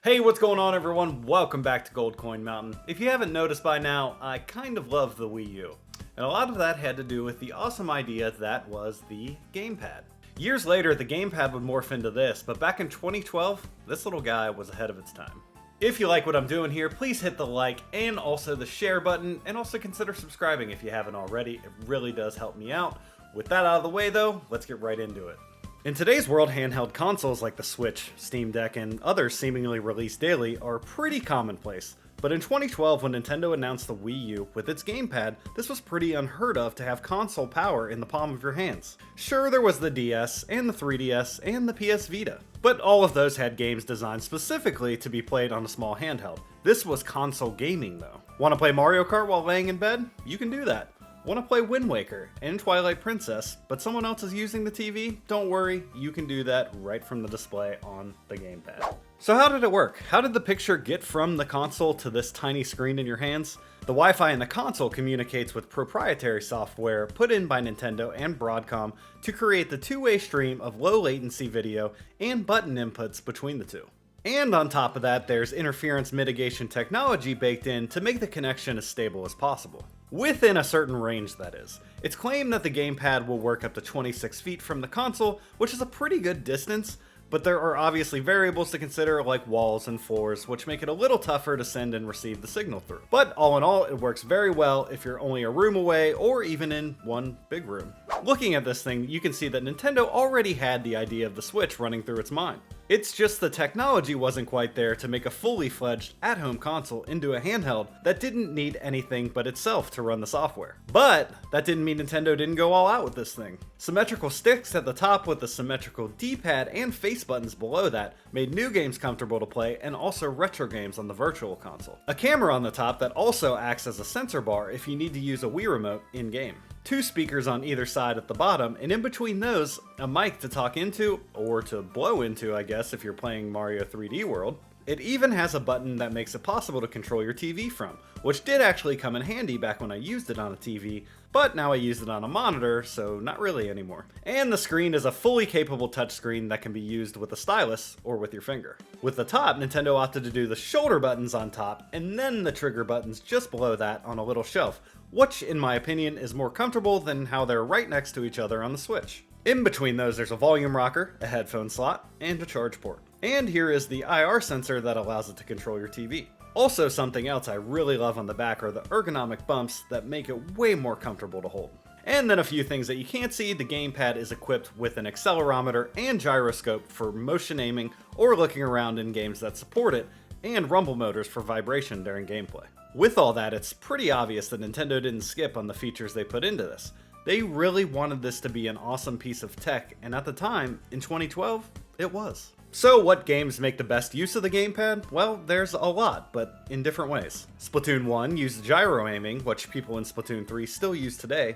Hey, what's going on everyone? Welcome back to Gold Coin Mountain. If you haven't noticed by now, I kind of love the Wii U. And a lot of that had to do with the awesome idea that was the Gamepad. Years later, the Gamepad would morph into this, but back in 2012, this little guy was ahead of its time. If you like what I'm doing here, please hit the like and also the share button, and also consider subscribing if you haven't already. It really does help me out. With that out of the way though, let's get right into it. In today's world, handheld consoles like the Switch, Steam Deck, and others seemingly released daily are pretty commonplace. But in 2012, when Nintendo announced the Wii U with its gamepad, this was pretty unheard of to have console power in the palm of your hands. Sure, there was the DS, and the 3DS, and the PS Vita, but all of those had games designed specifically to be played on a small handheld. This was console gaming though. Want to play Mario Kart while laying in bed? You can do that. Want to play Wind Waker and Twilight Princess, but someone else is using the TV? Don't worry, you can do that right from the display on the gamepad. So how did it work? How did the picture get from the console to this tiny screen in your hands? The Wi-Fi in the console communicates with proprietary software put in by Nintendo and Broadcom to create the two-way stream of low latency video and button inputs between the two. And on top of that, there's interference mitigation technology baked in to make the connection as stable as possible. Within a certain range, that is. It's claimed that the gamepad will work up to 26 feet from the console, which is a pretty good distance, but there are obviously variables to consider like walls and floors, which make it a little tougher to send and receive the signal through. But all in all, it works very well if you're only a room away or even in one big room. Looking at this thing, you can see that Nintendo already had the idea of the Switch running through its mind. It's just the technology wasn't quite there to make a fully fledged at-home console into a handheld that didn't need anything but itself to run the software. But that didn't mean Nintendo didn't go all out with this thing. Symmetrical sticks at the top with the symmetrical D-pad and face buttons below that made new games comfortable to play and also retro games on the virtual console. A camera on the top that also acts as a sensor bar if you need to use a Wii remote in-game. Two speakers on either side at the bottom, and in between those, a mic to talk into, or to blow into I guess if you're playing Mario 3D World. It even has a button that makes it possible to control your TV from, which did actually come in handy back when I used it on a TV, but now I use it on a monitor, so not really anymore. And the screen is a fully capable touchscreen that can be used with a stylus or with your finger. With the top, Nintendo opted to do the shoulder buttons on top, and then the trigger buttons just below that on a little shelf, which in my opinion is more comfortable than how they're right next to each other on the Switch. In between those, there's a volume rocker, a headphone slot, and a charge port. And here is the IR sensor that allows it to control your TV. Also, something else I really love on the back are the ergonomic bumps that make it way more comfortable to hold. And then a few things that you can't see, the gamepad is equipped with an accelerometer and gyroscope for motion aiming or looking around in games that support it, and rumble motors for vibration during gameplay. With all that, it's pretty obvious that Nintendo didn't skip on the features they put into this. They really wanted this to be an awesome piece of tech, and at the time, in 2012, it was. So what games make the best use of the gamepad? Well, there's a lot, but in different ways. Splatoon 1 used gyro aiming, which people in Splatoon 3 still use today.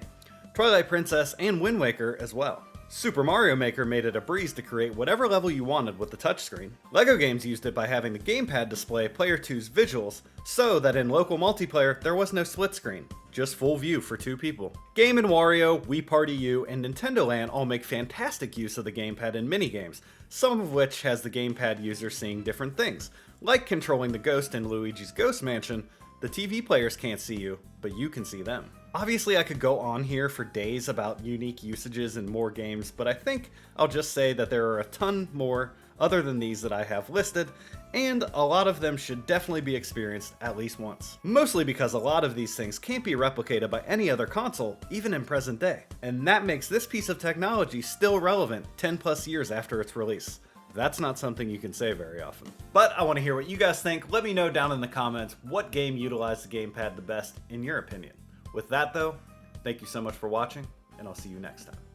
Twilight Princess and Wind Waker as well. Super Mario Maker made it a breeze to create whatever level you wanted with the touchscreen. LEGO Games used it by having the gamepad display Player 2's visuals, so that in local multiplayer there was no split screen, just full view for two people. Game & Wario, Wii Party U, and Nintendo Land all make fantastic use of the gamepad in minigames, some of which has the gamepad user seeing different things, like controlling the ghost in Luigi's Ghost Mansion. The TV players can't see you, but you can see them. Obviously, I could go on here for days about unique usages in more games, but I think I'll just say that there are a ton more other than these that I have listed, and a lot of them should definitely be experienced at least once. Mostly because a lot of these things can't be replicated by any other console, even in present day. And that makes this piece of technology still relevant 10 plus years after its release. That's not something you can say very often. But I want to hear what you guys think. Let me know down in the comments what game utilized the gamepad the best in your opinion. With that though, thank you so much for watching, and I'll see you next time.